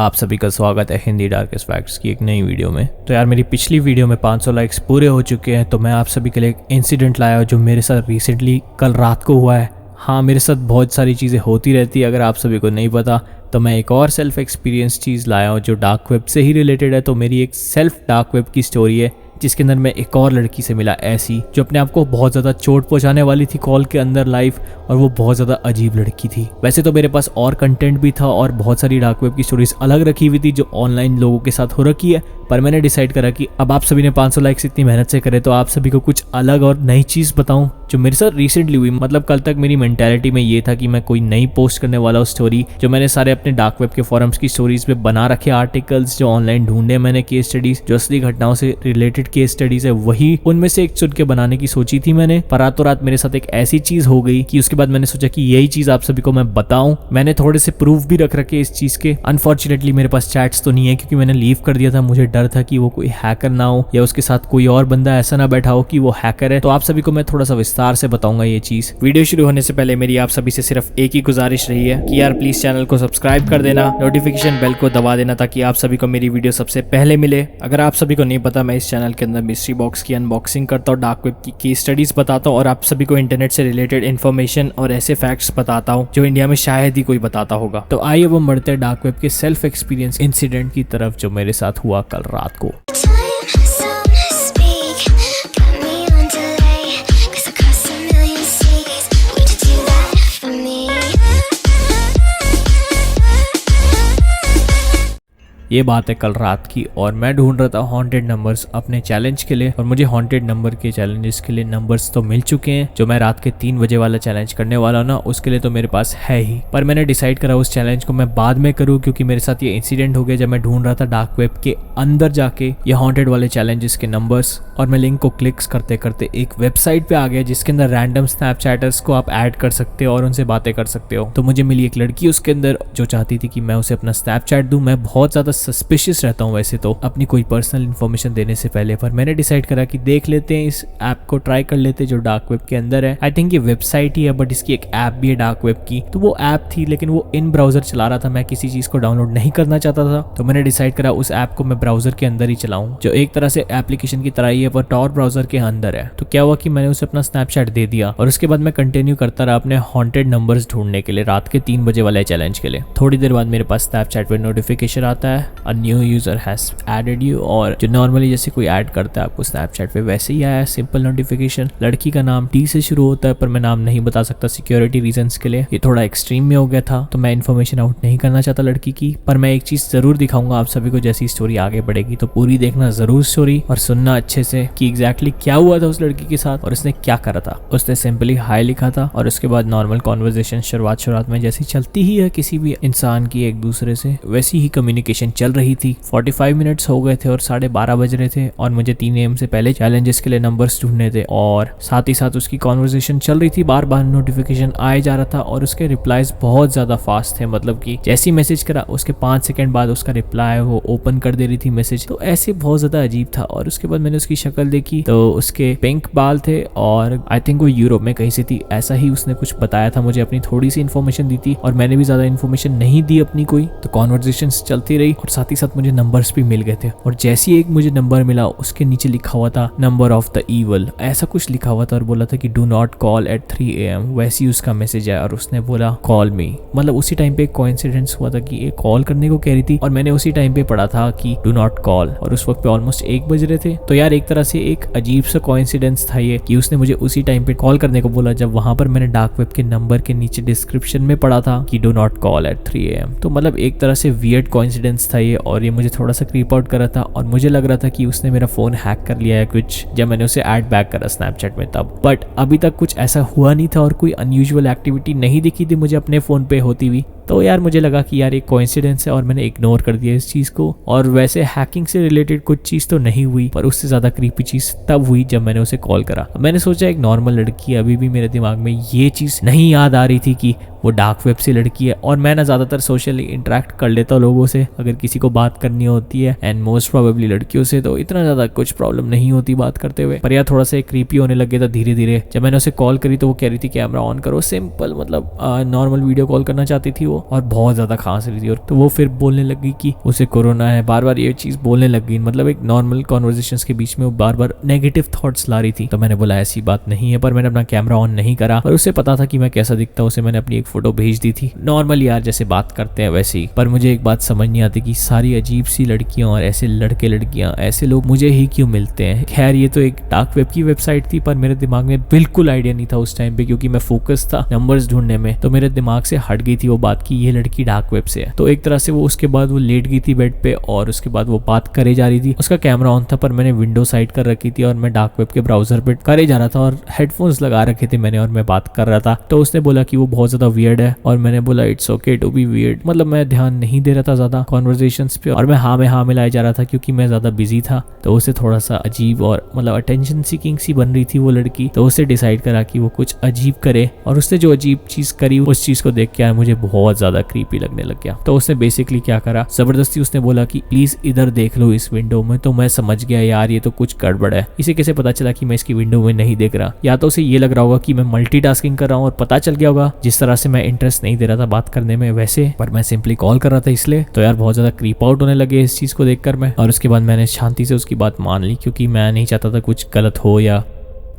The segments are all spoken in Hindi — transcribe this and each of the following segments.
आप सभी का स्वागत है हिंदी डार्केस्ट फैक्ट्स की एक नई वीडियो में। तो यार मेरी पिछली वीडियो में 500 लाइक्स पूरे हो चुके हैं, तो मैं आप सभी के लिए एक इंसिडेंट लाया जो मेरे साथ रिसेंटली कल रात को हुआ है। हाँ, मेरे साथ बहुत सारी चीज़ें होती रहती है, अगर आप सभी को नहीं पता तो मैं एक और सेल्फ एक्सपीरियंस चीज़ लाया हूँ जो डार्क वेब से ही रिलेटेड है। तो मेरी एक सेल्फ डार्क वेब की स्टोरी है जिसके अंदर मैं एक और लड़की से मिला ऐसी जो अपने आप को बहुत ज़्यादा चोट पहुंचाने वाली थी कॉल के अंदर लाइव, और वो बहुत ज़्यादा अजीब लड़की थी। वैसे तो मेरे पास और कंटेंट भी था और बहुत सारी डार्क वेब की स्टोरीज अलग रखी हुई थी जो ऑनलाइन लोगों के साथ हो रखी है, पर मैंने डिसाइड करा कि अब आप सभी ने 500 लाइक्स इतनी मेहनत से करे तो आप सभी को कुछ अलग और नई चीज़ बताऊं जो मेरे साथ रिसेंटली हुई। मतलब कल तक मेरी मेंटालिटी में ये था कि मैं कोई नई पोस्ट करने वाला हूँ स्टोरी, जो मैंने सारे अपने डार्क वेब के फॉरम्स की स्टोरीज पे बना रखे आर्टिकल्स, जो ऑनलाइन ढूंढे मैंने केस स्टडीज, जो असली घटनाओं से रिलेटेड केस स्टडीज है वही उनमें से एक चुन के बनाने की सोची थी मैंने। पर रातों रात मेरे साथ एक ऐसी चीज हो गई कि उसके बाद मैंने सोचा कि यही चीज आप सभी को मैं बताऊं। मैंने थोड़े से प्रूफ भी रख रखे इस चीज के। अनफॉर्चुनेटली मेरे पास चैट्स तो नहीं है क्योंकि मैंने लीव कर दिया था, मुझे डर था कि वो कोई हैकर ना हो या उसके साथ कोई और बंदा ऐसा ना बैठा हो कि वो हैकर है। तो आप सभी को मैं थोड़ा सा विस्तार से बताऊंगा ये चीज। वीडियो शुरू होने से पहले मेरी आप सभी से सिर्फ एक ही गुजारिश रही है कि यार प्लीज चैनल को सब्सक्राइब कर देना, नोटिफिकेशन बेल को दबा देना ताकि आप सभी को मेरी वीडियो सबसे पहले मिले। अगर आप सभी को नहीं पता, मैं इस चैनल के अंदर मिस्ट्री बॉक्स की अनबॉक्सिंग करता हूँ, डार्क वेब की केस स्टडीज बताता हूँ और आप सभी को इंटरनेट से रिलेटेड इन्फॉर्मेशन और ऐसे फैक्ट्स बताता हूँ जो इंडिया में शायद ही कोई बताता होगा। तो आइए वो बढ़ते हैं डार्क वेब के सेल्फ एक्सपीरियंस इंसिडेंट की तरफ जो मेरे साथ हुआ कल रात को। ये बात है कल रात की और मैं ढूंढ रहा था हॉन्टेड नंबर्स अपने चैलेंज के लिए, और मुझे हॉन्टेड नंबर के चैलेंजेस के लिए नंबर्स तो मिल चुके हैं। जो मैं रात के 3 बजे वाला चैलेंज करने वाला हूं ना, उसके लिए तो मेरे पास है ही, पर मैंने डिसाइड करा उस चैलेंज को मैं बाद में करूं क्योंकि मेरे साथ ये इंसिडेंट हो गया जब मैं ढूंढ रहा था डार्क वेब के अंदर जाके ये हॉन्टेड वाले चैलेंजेस के नंबर्स। और मैं लिंक को क्लिक्स करते करते एक वेबसाइट पे आ गया जिसके अंदर रैंडम स्नैपचैटर्स को आप ऐड कर सकते हो और उनसे बातें कर सकते हो। तो मुझे मिली एक लड़की उसके अंदर जो चाहती थी कि मैं उसे अपना स्नैपचैट दूं। मैं बहुत ज्यादा सस्पिशियस रहता हूं वैसे तो अपनी कोई पर्सनल इन्फॉर्मेशन देने से पहले, पर मैंने डिसाइड करा कि देख लेते हैं, इस ऐप को ट्राई कर लेते जो डार्क वेब के अंदर है। आई थिंक ये वेबसाइट ही है बट इसकी एक ऐप भी है डार्क वेब की। तो वो ऐप थी लेकिन वो इन ब्राउजर चला रहा था, मैं किसी चीज को डाउनलोड नहीं करना चाहता था। तो मैंने डिसाइड करा उस ऐप को मैं ब्राउजर के अंदर ही चलाऊं, जो एक तरह से एप्लीकेशन की तरह ही है पर टॉर ब्राउजर के अंदर है। तो क्या हुआ कि मैंने उसे अपना स्नैपचैट दे दिया और उसके बाद मैं कंटिन्यू करता रहा अपने हॉन्टेड नंबर्स ढूंढने के लिए रात के 3 बजे वाले चैलेंज के लिए। थोड़ी देर बाद मेरे पास स्नैपचैट पे नोटिफिकेशन आता है, a new user has added you, और जो नॉर्मली जैसे कोई ऐड करता है आपको स्नैपचैट पे वैसे ही आया सिंपल नोटिफिकेशन। लड़की का नाम टी से शुरू होता है पर मैं नाम नहीं बता सकता सिक्योरिटी रीजंस के लिए, ये थोड़ा एक्सट्रीम में हो गया था तो मैं इन्फॉर्मेशन आउट नहीं करना चाहता लड़की की। पर मैं एक चीज जरूर दिखाऊंगा आप सभी को, जैसी स्टोरी आगे बढ़ेगी तो पूरी देखना जरूर स्टोरी और सुनना अच्छे से कि एग्जैक्टली क्या हुआ था उस लड़की के साथ और उसने क्या करा था। उसने सिंपली हाई लिखा था और उसके बाद नॉर्मल कॉन्वर्सेशन शुरुआत में जैसी चलती ही है किसी भी इंसान की एक दूसरे से, वैसी ही कम्युनिकेशन चल रही थी। 45 मिनट्स हो गए थे और 12:30 बज रहे थे और मुझे 3 AM से पहले चैलेंजेस के लिए नंबर्स ढूंढने थे, और साथ ही साथ उसकी कॉन्वर्सेशन चल रही थी, बार बार नोटिफिकेशन आए जा रहा था और उसके रिप्लाईज बहुत ज्यादा फास्ट थे। मतलब कि जैसी मैसेज करा उसके 5 सेकंड बाद उसका रिप्लाई वो ओपन कर दे रही थी मैसेज। तो ऐसे बहुत ज्यादा अजीब था। और उसके बाद मैंने उसकी शक्ल देखी तो उसके पिंक बाल थे और आई थिंक वो यूरोप में कहीं से थी, ऐसा ही उसने कुछ बताया था मुझे। अपनी थोड़ी सी इन्फॉर्मेशन दी थी और मैंने भी ज्यादा इन्फॉर्मेशन नहीं दी अपनी कोई। तो कॉन्वर्सेशन चलती रही और साथ ही साथ मुझे नंबर्स भी मिल गए थे, और जैसे ही एक मुझे नंबर मिला उसके नीचे लिखा हुआ था नंबर ऑफ द ईवल, ऐसा कुछ लिखा हुआ था और बोला था कि do not call at 3 AM। वैसी उसका मैसेज है और उसने बोला कॉल मी। मतलब उसी टाइम पे एक कोइंसिडेंस हुआ था कि ये कॉल करने को कह रही थी और मैंने उसी टाइम पे पढ़ा था कि डू नॉट कॉल, और उस वक्त पे ऑलमोस्ट 1 बज रहे थे। तो यार एक तरह से एक अजीब सा कोइंसिडेंस था ये कि उसने मुझे उसी टाइम पे कॉल करने को बोला जब वहां पर मैंने डार्क वेब के नंबर के नीचे डिस्क्रिप्शन में पढ़ा था कि do not call at 3 AM। तो मतलब एक तरह से वियर्ड कोइंसिडेंस था ये, और ये मुझे थोड़ा सा क्रीप आउट कर रहा था और मुझे लग रहा था कि उसने मेरा फोन हैक कर लिया है कुछ, जब मैंने उसे ऐड बैक करा स्नैपचैट में तब। बट अभी तक कुछ ऐसा हुआ नहीं था और कोई अनयूजुअल एक्टिविटी नहीं दिखी थी मुझे अपने फोन पे होती हुई। तो यार मुझे लगा कि यार एक कोइंसिडेंस है और मैंने इग्नोर कर दिया इस चीज को। और वैसे हैकिंग से रिलेटेड कुछ चीज तो नहीं हुई, पर उससे ज्यादा क्रीपी चीज तब हुई जब मैंने उसे कॉल करा। मैंने सोचा एक नॉर्मल लड़की है, अभी भी मेरे दिमाग में ये चीज नहीं याद आ रही थी कि वो डार्क वेब से लड़की है। और मैं ना ज्यादातर सोशली इंटरेक्ट कर लेता हूँ लोगों से अगर किसी को बात करनी होती है, एंड मोस्ट प्रोबेबली लड़कियों से, तो इतना ज्यादा कुछ प्रॉब्लम नहीं होती बात करते हुए। पर यार थोड़ा सा क्रीपी होने लग गया था धीरे धीरे। जब मैंने उसे कॉल करी तो वो कह रही थी कैमरा ऑन करो, सिंपल मतलब नॉर्मल वीडियो कॉल करना चाहती थी वो। और बहुत ज्यादा खांस रही थी। और तो वो फिर बोलने लगी कि उसे कोरोना है, बार बार ये चीज बोलने लग गई। मतलब एक नॉर्मल कॉन्वर्सेशंस के बीच में वो बार बार नेगेटिव थॉट्स ला रही थी। तो मैंने बोला ऐसी बात नहीं है, पर मैंने अपना कैमरा ऑन नहीं करा और उसे पता था कि मैं कैसा दिखता हूँ। उसे मैंने अपनी एक फोटो भेज दी थी, नॉर्मल यार जैसे बात करते हैं वैसे ही। पर मुझे एक बात समझ नहीं आती कि सारी अजीब सी लड़कियां और ऐसे लड़के लड़कियां ऐसे लोग मुझे ही क्यों मिलते हैं। खैर ये तो एक डार्क वेब की वेबसाइट थी, पर मेरे दिमाग में बिल्कुल आइडिया नहीं था उस टाइम पे, क्योंकि मैं फोकस था नंबर्स ढूंढने में। तो मेरे दिमाग से हट गई थी वो बात कि ये लड़की डार्क वेब से है। तो एक तरह से वो उसके बाद वो लेट गई थी बेड पे और उसके बाद वो बात करे जा रही थी। उसका कैमरा ऑन था पर मैंने विंडो साइड कर रखी थी और मैं डार्क वेब के ब्राउजर पे करे जा रहा था और हेडफोन्स लगा रखे थे मैंने और मैं बात कर रहा था। तो उसने बोला कि वो बहुत ज्यादा वियर्ड है और मैंने बोला it's okay to be weird. मतलब मैं ध्यान नहीं दे रहा था ज्यादा कॉन्वर्सेशंस पे और मैं हाँ में हाँ मिलाया जा रहा था क्योंकि मैं ज्यादा बिजी था। तो उसे थोड़ा सा अजीब और मतलब अटेंशन सीकिंग सी बन रही थी वो लड़की। तो उसे डिसाइड करा कि वो कुछ अजीब करे और उसने जो अजीब चीज करी उस चीज को देख के यार मुझे बहुत ज्यादा क्रीपी लगने लग गया। तो उसने बेसिकली क्या करा, जबरदस्ती उसने बोला कि प्लीज इधर देख लो इस विंडो में। तो मैं समझ गया यार ये तो कुछ गड़बड़ है। इसे कैसे पता चला कि मैं इसकी विंडो में नहीं देख रहा? या तो उसे ये लग रहा होगा कि मैं मल्टीटास्किंग कर रहा हूँ और पता चल गया होगा जिस तरह से मैं इंटरेस्ट नहीं दे रहा था बात करने में वैसे, पर मैं सिंपली कॉल कर रहा था इसलिए। तो यार बहुत ज्यादा क्रीप आउट होने लगे इस चीज को देखकर मैं। और उसके बाद मैंने शांति से उसकी बात मान ली क्योंकि मैं नहीं चाहता था कुछ गलत हो या।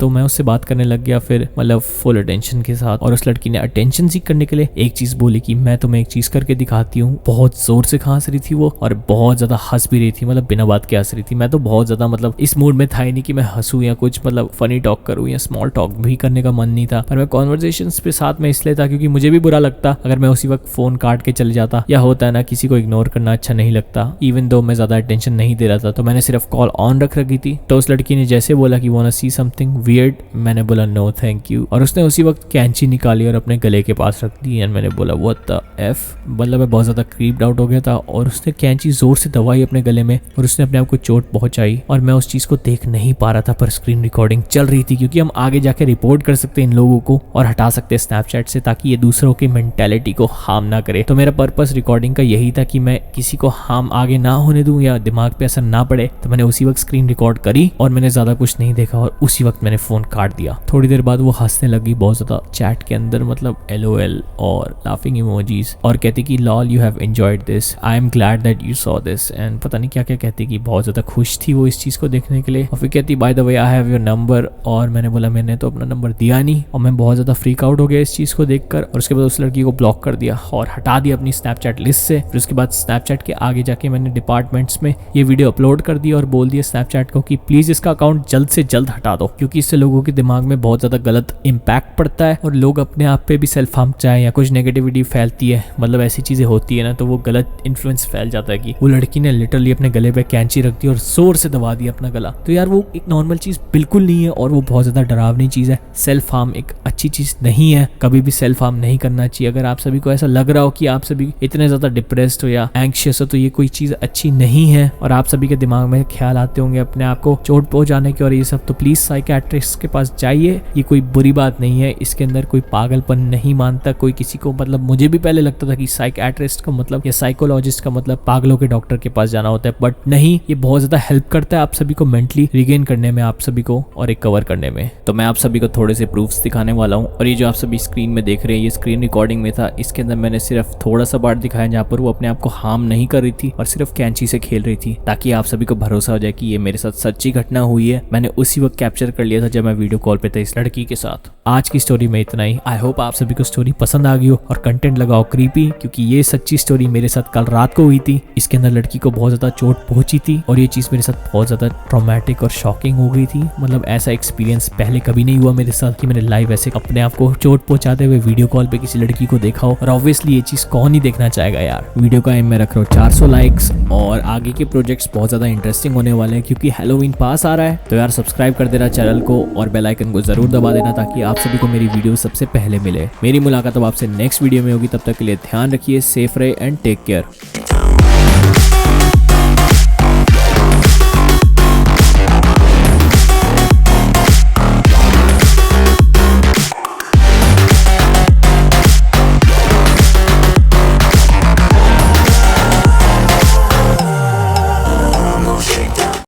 तो मैं उससे बात करने लग गया फिर मतलब फुल अटेंशन के साथ। और उस लड़की ने अटेंशन सीख करने के लिए एक चीज बोली कि मैं तुम्हें एक चीज करके दिखाती हूँ। बहुत जोर से खांस रही थी वो और बहुत ज्यादा हंस भी रही थी, मतलब बिना बात के हंस रही थी। मैं तो बहुत ज्यादा मतलब इस मूड में था ही नहीं कि मैं हंसूं या कुछ मतलब फनी टॉक करूं या स्मॉल टॉक भी करने का मन नहीं था। पर मैं कॉन्वर्सेशंस पे साथ में इसलिए था क्योंकि मुझे भी बुरा लगता अगर मैं उसी वक्त फोन काट के चले जाता, या होता है ना किसी को इग्नोर करना अच्छा नहीं लगता। इवन दो मैं ज्यादा अटेंशन नहीं दे रहा था तो मैंने सिर्फ कॉल ऑन रख रखी थी। तो उस लड़की ने जैसे बोला कि want to see something weird, मैंने बोला नो थैंक यू। और उसने उसी वक्त कैंची निकाली और अपने गले के पास रख दी। एंड मैंने बोला व्हाट द एफ। मतलब मैं बहुत ज्यादा क्रीप्ड आउट हो गया था और उसने कैंची जोर से दबाई अपने गले में और उसने अपने आप को चोट पहुंचाई। और मैं उस चीज को देख नहीं पा रहा था पर स्क्रीन रिकॉर्डिंग चल रही थी क्योंकि हम आगे जाके रिपोर्ट कर सकते हैं इन लोगों को और हटा सकते हैं स्नैपचैट से ताकि ये दूसरों की मेंटेलिटी को हार्म ना करे। तो मेरा पर्पस रिकॉर्डिंग का यही था कि मैं किसी को हार्म आगे ना होने दूं या दिमाग पे असर ना पड़े। तो मैंने उसी वक्त स्क्रीन रिकॉर्ड करी और मैंने ज्यादा कुछ नहीं देखा और उसी वक्त मैंने फोन काट दिया। थोड़ी देर बाद वो हंसने लगी बहुत ज्यादा चैट के अंदर, मतलब LOL और लाफिंग इमोजीज, और कहती कि lol you have enjoyed this, I am glad that you saw this, and पता नहीं क्या क्या कहती कि बहुत ज्यादा खुश थी वो इस चीज को देखने के लिए। और फिर कहती by the way I have your number. और मैंने बोला मैंने तो अपना नंबर दिया नहीं। और मैं बहुत ज्यादा फ्रीक आउट हो गया इस चीज को देखकर और उसके बाद उस लड़की को ब्लॉक कर दिया और हटा दिया अपनी स्नैपचैट लिस्ट से। फिर उसके बाद स्नैपचैट के आगे जाके मैंने डिपार्टमेंट्स में ये वीडियो अपलोड कर दी और बोल दिया स्नैपचैट को कि प्लीज इसका अकाउंट जल्द से जल्द हटा दो क्योंकि इससे लोगों के दिमाग में बहुत ज्यादा गलत इम्पैक्ट पड़ता है और लोग अपने आप पे भी सेल्फ हार्म चाहे या कुछ नेगेटिविटी फैलती है, मतलब ऐसी चीजें होती है ना, तो वो गलत इन्फ्लुएंस फैल जाता है। कि वो लड़की ने लिटरली अपने गले पे कैंची रख दी और जोर से दबा दिया अपना गला। तो यार वो एक नॉर्मल चीज बिल्कुल नहीं है और वो बहुत ज्यादा डरावनी चीज है। सेल्फ हार्म एक अच्छी चीज नहीं है, कभी भी सेल्फ हार्म नहीं करना चाहिए। अगर आप सभी को ऐसा लग रहा हो कि आप सभी इतने ज्यादा डिप्रेस्ड हो या एंग्शियस हो तो ये कोई चीज अच्छी नहीं है और आप सभी के दिमाग में ख्याल आते होंगे अपने आप को चोट पहुंचाने के और ये सब, तो प्लीज साइकियाट्रिस्ट के पास जाइए। ये कोई बुरी बात नहीं है, इसके अंदर कोई पागलपन नहीं मानता कोई किसी को। मतलब मुझे भी पहले लगता था कि साइकियाट्रिस्ट का मतलब या साइकोलॉजिस्ट का मतलब पागलों के डॉक्टर के पास जाना होता है, बट नहीं, ये बहुत ज्यादा हेल्प करता है आप सभी को मेंटली रिगेन करने में, आप सभी को और रिकवर करने में। तो मैं आप सभी को थोड़े से प्रूफ्स दिखाने वाला हूँ और ये जो आप सभी स्क्रीन में देख रहे हैं ये स्क्रीन रिकॉर्डिंग में था। इसके अंदर मैंने सिर्फ थोड़ा सा पार्ट दिखाया जहाँ पर वो अपने आप को हार्म नहीं कर रही थी और सिर्फ कैंची से खेल रही थी ताकि आप सभी को भरोसा हो जाए कि ये मेरे साथ सच्ची घटना हुई है। मैंने उसी वक्त कैप्चर कर लिया था जब मैं वीडियो कॉल पे था इस लड़की के साथ। आज की स्टोरी में इतना ही। आई होप आप सभी को स्टोरी पसंद आ गई हो और कंटेंट लगाओ क्रीपी, क्योंकि ये सच्ची स्टोरी मेरे साथ कल रात को हुई थी। इसके अंदर लड़की को बहुत ज्यादा चोट पहुंची थी और ये चीज मेरे साथ बहुत ज्यादा ट्रॉमेटिक और शॉकिंग हो गई थी। मतलब ऐसा एक्सपीरियंस पहले कभी नहीं हुआ मेरे साथ कि मैंने लाइव ऐसे अपने आप को चोट पहुंचाते हुए वीडियो कॉल पे किसी लड़की को देखा हो। और ऑब्वियसली ये चीज कौन ही देखना चाहेगा यार। वीडियो का एम में रख रहा हूँ 400 लाइक्स और आगे के प्रोजेक्ट्स बहुत ज्यादा इंटरेस्टिंग होने वाले हैं क्योंकि हैलोवीन पास आ रहा है। तो यार सब्सक्राइब कर देना चैनल को और बेल आइकन को जरूर दबा देना ताकि आप सभी को मेरी वीडियो सबसे पहले मिले। मेरी मुलाकात अब आपसे नेक्स्ट वीडियो में होगी, तब तक के लिए ध्यान रखिए, सेफ रहे एंड टेक केयर।